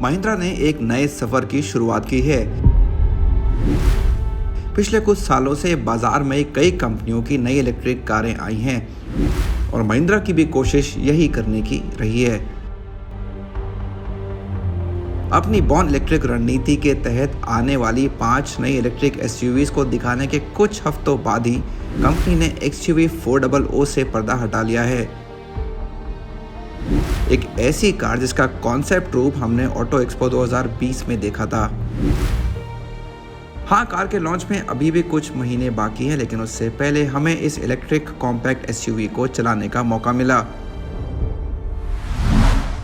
महिंद्रा ने एक नए सफर की शुरुआत की है। पिछले कुछ सालों से बाजार में कई कंपनियों की नई इलेक्ट्रिक कारें आई हैं और महिंद्रा की भी कोशिश यही करने की रही है। अपनी बॉर्न इलेक्ट्रिक रणनीति के तहत आने वाली 5 नई इलेक्ट्रिक एसयूवीज को दिखाने के कुछ हफ्तों बाद ही कंपनी ने XUV 400 से पर्दा हटा लिया है। एक ऐसी कार जिसका कॉन्सेप्ट रूप हमने ऑटो एक्सपो 2020 में देखा था। हाँ, कार के लॉन्च में अभी भी कुछ महीने बाकी हैं, लेकिन उससे पहले हमें इस इलेक्ट्रिक कॉम्पैक्ट एसयूवी को चलाने का मौका मिला।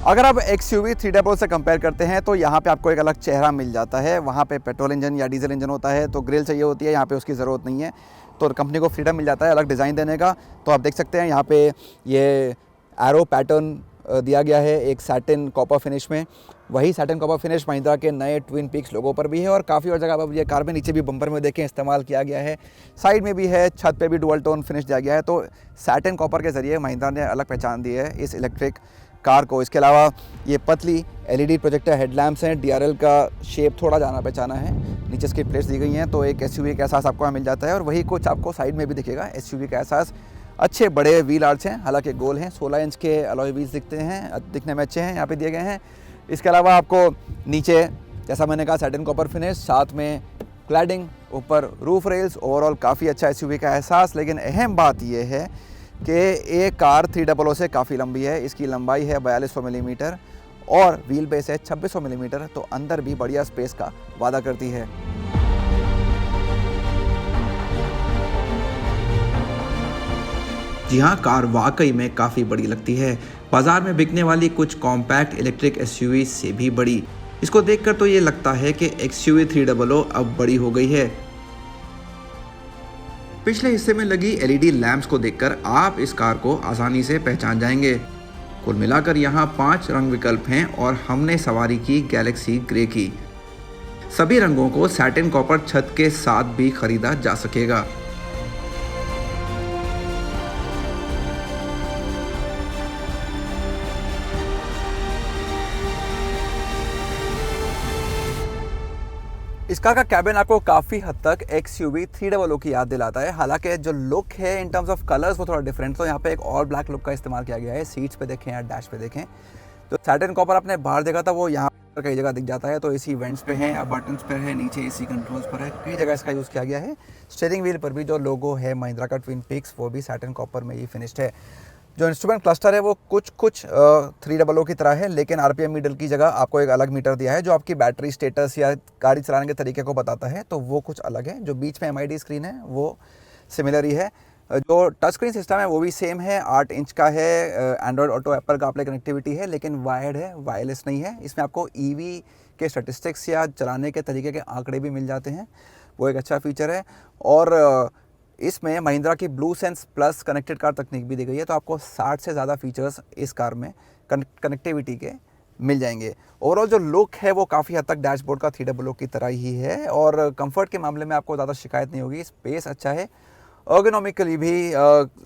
अगर आप XUV 300 से कंपेयर करते हैं तो यहाँ पे आपको एक अलग चेहरा मिल जाता है। वहाँ पे पेट्रोल इंजन या डीजल इंजन होता है तो ग्रिल चाहिए होती है, यहाँ पे उसकी ज़रूरत नहीं है। तो कंपनी को फ्रीडम मिल जाता है अलग डिज़ाइन देने का। तो आप देख सकते हैं यहाँ पे ये एरो पैटर्न दिया गया है एक सैटिन कॉपर फिनिश में। वही सैटिन कॉपर फिनिश महिंद्रा के नए ट्विन पीक्स लोगों पर भी है और काफ़ी और जगह पर ये कार में नीचे भी बम्पर में देखें इस्तेमाल किया गया है, साइड में भी है, छत पे भी डुअल टोन फिनिश दिया गया है। तो सैटिन कॉपर के ज़रिए महिंद्रा ने अलग पहचान दी है इस इलेक्ट्रिक कार को। इसके अलावा ये पतली LED प्रोजेक्टर हेडलैम्प्स हैं, DRL का शेप थोड़ा जाना पहचाना है, नीचे इसकी प्लेट्स दी गई हैं। तो एक SUV का एहसास आपको यहाँ मिल जाता है और वही कुछ आपको साइड में भी दिखेगा SUV का एहसास। अच्छे बड़े व्हील आर्च हैं, हालांकि गोल हैं, 16 इंच के अलॉय व्हील्स दिखते हैं, दिखने में अच्छे हैं, यहाँ पे दिए गए हैं। इसके अलावा आपको नीचे जैसा मैंने कहा सैटिन कॉपर फिनिश, साथ में क्लैडिंग, ऊपर रूफ रेल्स, ओवरऑल काफ़ी अच्छा SUV का एहसास। लेकिन अहम बात यह है कि ये कार 300 से काफ़ी लंबी है। इसकी लंबाई है 4200 मिलीमीटर और व्हील बेस है 2600 मिलीमीटर। तो अंदर भी बढ़िया स्पेस का वादा करती है। जी हाँ, कार वाकई में काफ़ी बड़ी लगती है, बाजार में बिकने वाली कुछ कॉम्पैक्ट इलेक्ट्रिक एसयूवी से भी बड़ी। इसको देखकर तो ये लगता है कि XUV 300 अब बड़ी हो गई है। पिछले हिस्से में लगी LED लैंप्स को देखकर आप इस कार को आसानी से पहचान जाएंगे। कुल मिलाकर यहाँ 5 रंग विकल्प हैं और हमने सवारी की गैलेक्सी ग्रे की। सभी रंगों को सैटिन कॉपर छत के साथ भी खरीदा जा सकेगा। इस कार का कैबिन आपको काफ़ी हद तक XUV 300 की याद दिलाता है। हालांकि जो लुक है इन टर्म्स ऑफ कलर्स वो थोड़ा डिफरेंट। तो यहाँ पे एक और ब्लैक लुक का इस्तेमाल किया गया है। सीट्स पे देखें या डैश पे देखें तो सैटिन कॉपर आपने बाहर देखा था, वो यहाँ पर कई जगह दिख जाता है। तो AC वेंट्स पे है या बटन्स पे है, नीचे AC कंट्रोल्स पर है, कई जगह इसका यूज़ किया गया है। स्टीयरिंग व्हील पर भी जो लोगो है महिंद्रा का ट्विन पीक्स, वो भी सैटिन कॉपर में ही फिनिश्ड है। जो इंस्ट्रूमेंट क्लस्टर है वो कुछ 300 की तरह है, लेकिन RPM मीटर की जगह आपको एक अलग मीटर दिया है जो आपकी बैटरी स्टेटस या गाड़ी चलाने के तरीके को बताता है। तो वो कुछ अलग है। जो बीच में MID स्क्रीन है वो सिमिलर ही है। जो टच स्क्रीन सिस्टम है वो भी सेम है, 8 इंच का है। Android auto, Apple CarPlay connectivity है, लेकिन वायर्ड है, वायरलेस नहीं है। इसमें आपको EV के स्टैटिस्टिक्स या चलाने के तरीके के आंकड़े भी मिल जाते हैं, वो एक अच्छा फीचर है। और इसमें महिंद्रा की blue sense plus connected car तकनीक भी दी गई है। तो आपको 60 से ज़्यादा फीचर्स इस कार में कनेक्टिविटी के मिल जाएंगे। ओवरऑल जो लुक है वो काफ़ी हद तक डैशबोर्ड का 300 की तरह ही है और कंफर्ट के मामले में आपको ज़्यादा शिकायत नहीं होगी। स्पेस अच्छा है, अर्गोनॉमिकली भी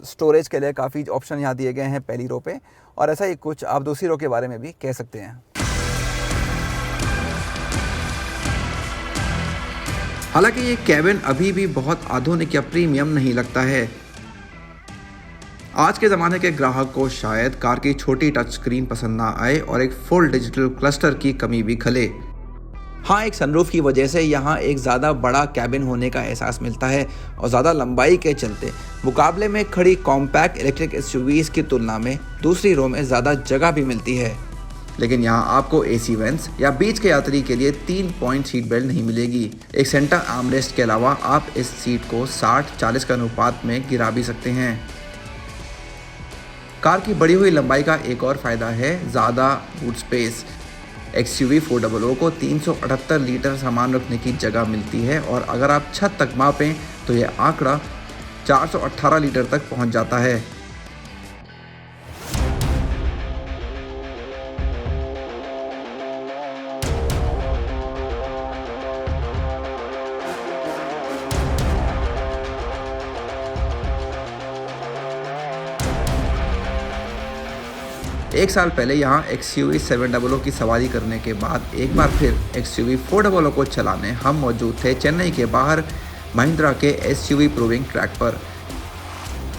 स्टोरेज के लिए काफ़ी ऑप्शन यहाँ दिए गए हैं पहली रो पे, और ऐसा ही कुछ आप दूसरी रो के बारे में भी कह सकते हैं। हालांकि ये कैबिन अभी भी बहुत आधुनिक या प्रीमियम नहीं लगता है। आज के ज़माने के ग्राहक को शायद कार की छोटी टच स्क्रीन पसंद ना आए और एक फुल डिजिटल क्लस्टर की कमी भी खले। हाँ, एक सनरूफ की वजह से यहाँ एक ज़्यादा बड़ा कैबिन होने का एहसास मिलता है और ज़्यादा लंबाई के चलते मुकाबले में खड़ी कॉम्पैक्ट इलेक्ट्रिक एसयूवीज़ की तुलना में दूसरी रो में ज़्यादा जगह भी मिलती है। लेकिन यहाँ आपको AC वेंट्स या बीच के यात्री के लिए 3 पॉइंट सीट बेल्ट नहीं मिलेगी। एक सेंटर आर्मरेस्ट के अलावा आप इस सीट को 60-40 के अनुपात में गिरा भी सकते हैं। कार की बढ़ी हुई लंबाई का एक और फायदा है ज़्यादा बूट स्पेस। XUV 400 को 378 लीटर सामान रखने की जगह मिलती है और अगर आप छत तक मापें तो यह आंकड़ा 418 लीटर तक पहुँच जाता है। 1 साल पहले यहाँ XUV 700 की सवारी करने के बाद एक बार फिर XUV 400 को चलाने हम मौजूद थे चेन्नई के बाहर महिंद्रा के SUV प्रूविंग ट्रैक पर।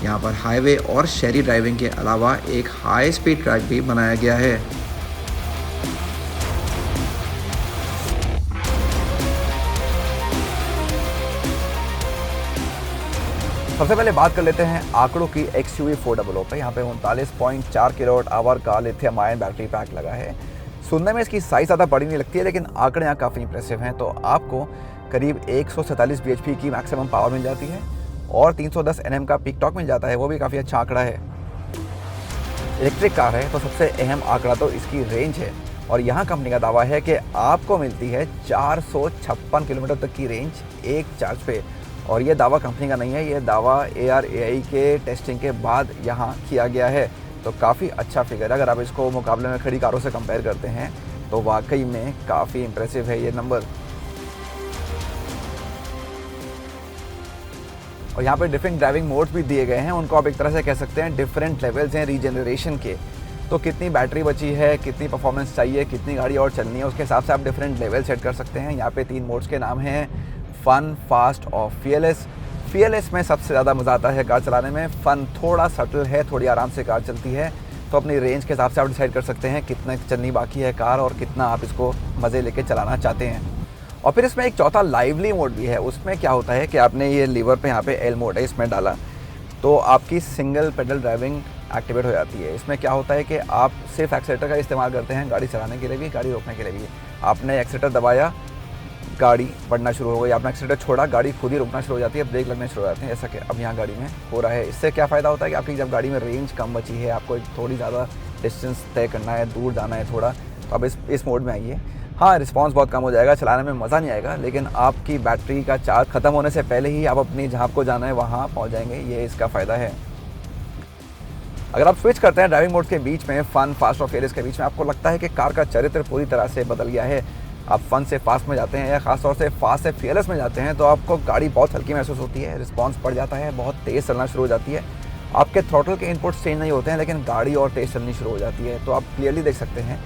यहाँ पर हाईवे और शहरी ड्राइविंग के अलावा एक हाई स्पीड ट्रैक भी बनाया गया है। सबसे पहले बात कर लेते हैं आंकड़ों की XUV 400 पे। यहाँ पे 39.4 किलोवाट आवर का लिथियम आयन बैटरी पैक लगा है। सुनने में इसकी साइज़ ज़्यादा बड़ी नहीं लगती है, लेकिन आंकड़े यहाँ काफ़ी इंप्रेसिव हैं। तो आपको करीब 147 bhp की मैक्सिमम पावर मिल जाती है और 310 Nm का पीक टॉर्क मिल जाता है, वो भी काफ़ी अच्छा आंकड़ा है। इलेक्ट्रिक कार है तो सबसे अहम आंकड़ा तो इसकी रेंज है, और यहाँ कंपनी का दावा है कि आपको मिलती है 456 किलोमीटर तक की रेंज एक चार्ज पे। और ये दावा कंपनी का नहीं है, ये दावा ARAI के टेस्टिंग के बाद यहाँ किया गया है। तो काफ़ी अच्छा फिगर है। अगर आप इसको मुकाबले में खड़ी कारों से कंपेयर करते हैं तो वाकई में काफ़ी इंप्रेसिव है ये नंबर। और यहाँ पे डिफरेंट ड्राइविंग मोड्स भी दिए गए हैं, उनको आप एक तरह से कह सकते हैं डिफरेंट लेवल्स हैं रीजनरेशन के। तो कितनी बैटरी बची है, कितनी परफॉर्मेंस चाहिए, कितनी गाड़ी और चलनी है, उसके हिसाब से आप डिफरेंट लेवल सेट कर सकते हैं। यहाँ पे 3 मोड्स के नाम हैं, फन, फास्ट और fearless। fearless में सबसे ज़्यादा मज़ा आता है कार चलाने में। फन थोड़ा सटल है, थोड़ी आराम से कार चलती है, तो अपनी रेंज के हिसाब से आप डिसाइड कर सकते हैं कितना चलनी बाकी है कार और कितना आप इसको मज़े लेके चलाना चाहते हैं। और फिर इसमें एक चौथा लाइवली मोड भी है। उसमें क्या होता है कि आपने ये लीवर पे यहाँ पे L मोड है, इसमें डाला तो आपकी सिंगल पेडल ड्राइविंग एक्टिवेट हो जाती है। इसमें क्या होता है कि आप सिर्फ एक्सीलेटर का इस्तेमाल करते हैं गाड़ी चलाने के लिए भी, गाड़ी रोकने के लिए भी। आपने एक्सीलेटर दबाया, गाड़ी बढ़ना शुरू हो गई, आपने एक्सीलेटर छोड़ा, गाड़ी खुद ही रुकना शुरू हो जाती है, ब्रेक लगने शुरू हो जाते हैं, ऐसा कि अब यहाँ गाड़ी में हो रहा है। इससे क्या फ़ायदा होता है कि आपकी जब गाड़ी में रेंज कम बची है, आपको थोड़ी ज़्यादा डिस्टेंस तय करना है, दूर जाना है थोड़ा, तो अब इस मोड में आइए। हाँ, रिस्पांस बहुत कम हो जाएगा, चलाने में मज़ा नहीं आएगा, लेकिन आपकी बैटरी का चार्ज ख़त्म होने से पहले ही आप अपनी जहाँ आपको जाना है वहाँ पहुँच जाएंगे, ये इसका फ़ायदा है। अगर आप स्विच करते हैं ड्राइविंग मोड्स के बीच में, फन, फास्ट और fearless के बीच में, आपको लगता है कि कार का चरित्र पूरी तरह से बदल गया है। आप फन से फास्ट में जाते हैं या ख़ासतौर से फास्ट से fearless में जाते हैं तो आपको गाड़ी बहुत हल्की महसूस होती है, रिस्पांस बढ़ जाता है, बहुत तेज़ चलना शुरू हो जाती है। आपके थ्रॉटल के इनपुट्स चेंज नहीं होते हैं, लेकिन गाड़ी और तेज़ चलनी शुरू हो जाती है। तो आप क्लियरली देख सकते हैं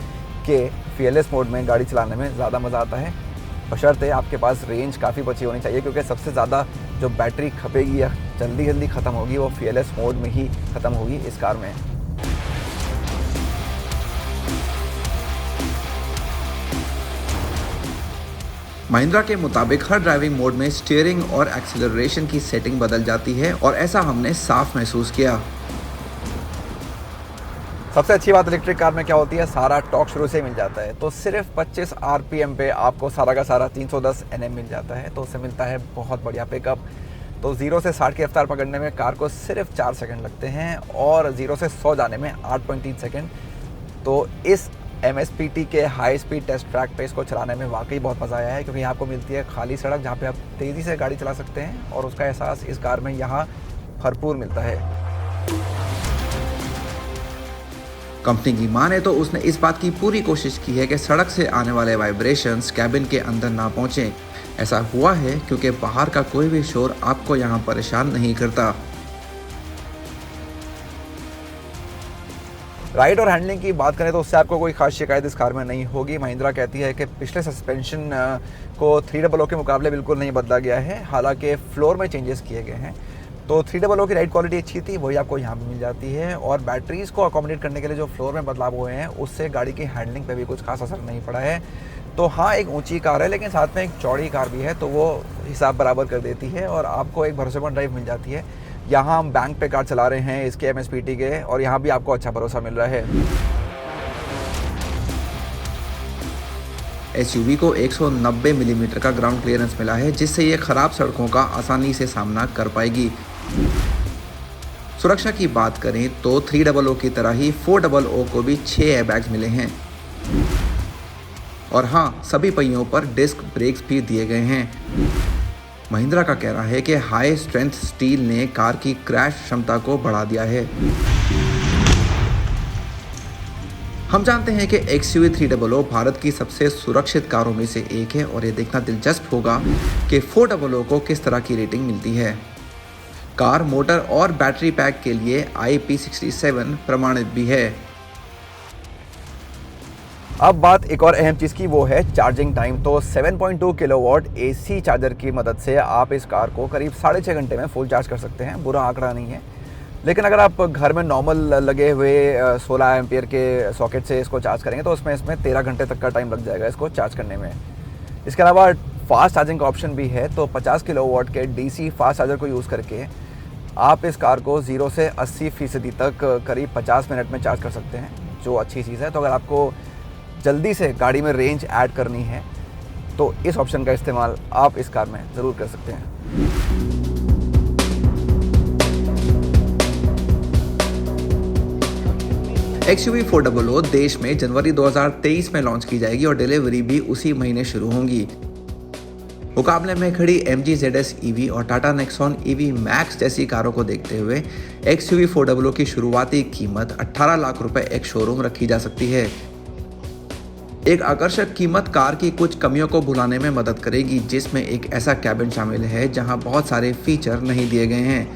कि fearless मोड में गाड़ी चलाने में ज़्यादा मज़ा आता है, बशर्ते आपके पास रेंज काफ़ी बची होनी चाहिए, क्योंकि सबसे ज़्यादा जो बैटरी खपेगी या जल्दी खत्म होगी वो fearless मोड में ही ख़त्म होगी इस कार में। महिंद्रा के मुताबिक हर ड्राइविंग मोड में स्टीयरिंग और एक्सीलरेशन की सेटिंग बदल जाती है और ऐसा हमने साफ महसूस किया। सबसे अच्छी बात इलेक्ट्रिक कार में क्या होती है, सारा टॉर्क शुरू से ही मिल जाता है। तो सिर्फ 25 RPM पे आपको सारा का सारा 310 Nm मिल जाता है, तो उससे मिलता है बहुत बढ़िया पिकअप। तो 0 से 60 की रफ्तार पकड़ने में कार को सिर्फ 4 सेकंड लगते हैं और 0 से 100 जाने में 8.3 सेकंड। तो इस MSPT के हाई स्पीड टेस्ट ट्रैक पे इसको चलाने में वाकई बहुत मज़ा आया है, क्योंकि यहाँ आपको मिलती है खाली सड़क जहाँ पे आप तेज़ी से गाड़ी चला सकते हैं, और उसका एहसास इस कार में यहाँ भरपूर मिलता है। कंपनी की माने तो उसने इस बात की पूरी कोशिश की है कि सड़क से आने वाले वाइब्रेशंस कैबिन के अंदर ना पहुँचें। ऐसा हुआ है क्योंकि बाहर का कोई भी शोर आपको यहाँ परेशान नहीं करता। राइड और हैंडलिंग की बात करें तो उससे आपको कोई खास शिकायत इस कार में नहीं होगी। महिंद्रा कहती है कि पिछले सस्पेंशन को 300 के मुकाबले बिल्कुल नहीं बदला गया है, हालांकि फ्लोर में चेंजेस किए गए हैं। तो 300 की राइड क्वालिटी अच्छी थी, वही आपको यहाँ पे मिल जाती है। और बैटरीज़ को अकोमोडेट करने के लिए जो फ्लोर में बदलाव हुए हैं उससे गाड़ी की हैंडलिंग पे भी कुछ खास असर नहीं पड़ा है। तो हाँ, एक ऊंची कार है, लेकिन साथ में एक चौड़ी कार भी है, तो वो हिसाब बराबर कर देती है और आपको एक भरोसेमंद ड्राइव मिल जाती है। यहाँ हम बैंक पे कार चला रहे हैं इसके MSPT के, और यहाँ भी आपको अच्छा भरोसा मिल रहा है। SUV को 190 मिलीमीटर का ग्राउंड क्लियरेंस मिला है, जिससे ये खराब सड़कों का आसानी से सामना कर पाएगी। सुरक्षा की बात करें तो 300 की तरह ही 400 को भी 6 एयरबैग्स मिले हैं, और हाँ, सभी पहियों पर डिस्क ब्रेक्स भी दिए गए हैं। महिंद्रा का कहना है कि हाई स्ट्रेंथ स्टील ने कार की क्रैश क्षमता को बढ़ा दिया है। हम जानते हैं कि XUV 300 भारत की सबसे सुरक्षित कारों में से एक है, और ये देखना दिलचस्प होगा कि 400 को किस तरह की रेटिंग मिलती है। कार मोटर और बैटरी पैक के लिए IP67 प्रमाणित भी है। अब बात एक और अहम चीज़ की, वो है चार्जिंग टाइम। तो 7.2 किलोवाट AC चार्जर की मदद से आप इस कार को करीब 6.5 घंटे में फुल चार्ज कर सकते हैं। बुरा आंकड़ा नहीं है, लेकिन अगर आप घर में नॉर्मल लगे हुए 16 एम्पियर के सॉकेट से इसको चार्ज करेंगे तो इसमें 13 घंटे तक का टाइम लग जाएगा इसको चार्ज करने में। इसके अलावा फास्ट चार्जिंग का ऑप्शन भी है, तो 50 किलोवाट के DC फास्ट चार्जर को यूज़ करके आप इस कार को 0 से 80% तक करीब 50 मिनट में चार्ज कर सकते हैं, जो अच्छी चीज़ है। तो अगर आपको जल्दी से गाड़ी में रेंज ऐड करनी है तो इस ऑप्शन का इस्तेमाल आप इस कार में ज़रूर कर सकते हैं। XUV 400 देश में जनवरी 2023 में लॉन्च की जाएगी और डिलीवरी भी उसी महीने शुरू होंगी। मुकाबले में खड़ी MG ZS EV और टाटा नेक्सॉन EV मैक्स जैसी कारों को देखते हुए XUV 400 की शुरुआती कीमत 18 लाख रुपए एक शोरूम रखी जा सकती है। एक आकर्षक कीमत कार की कुछ कमियों को भुलाने में मदद करेगी, जिसमें एक ऐसा कैबिन शामिल है जहां बहुत सारे फीचर नहीं दिए गए हैं,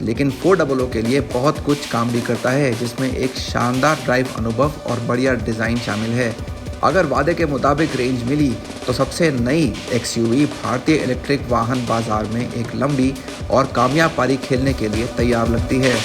लेकिन 400 के लिए बहुत कुछ काम भी करता है, जिसमें एक शानदार ड्राइव अनुभव और बढ़िया डिज़ाइन शामिल है। अगर वादे के मुताबिक रेंज मिली तो सबसे नई XUV भारतीय इलेक्ट्रिक वाहन बाजार में एक लंबी और कामयाब पारी खेलने के लिए तैयार लगती है।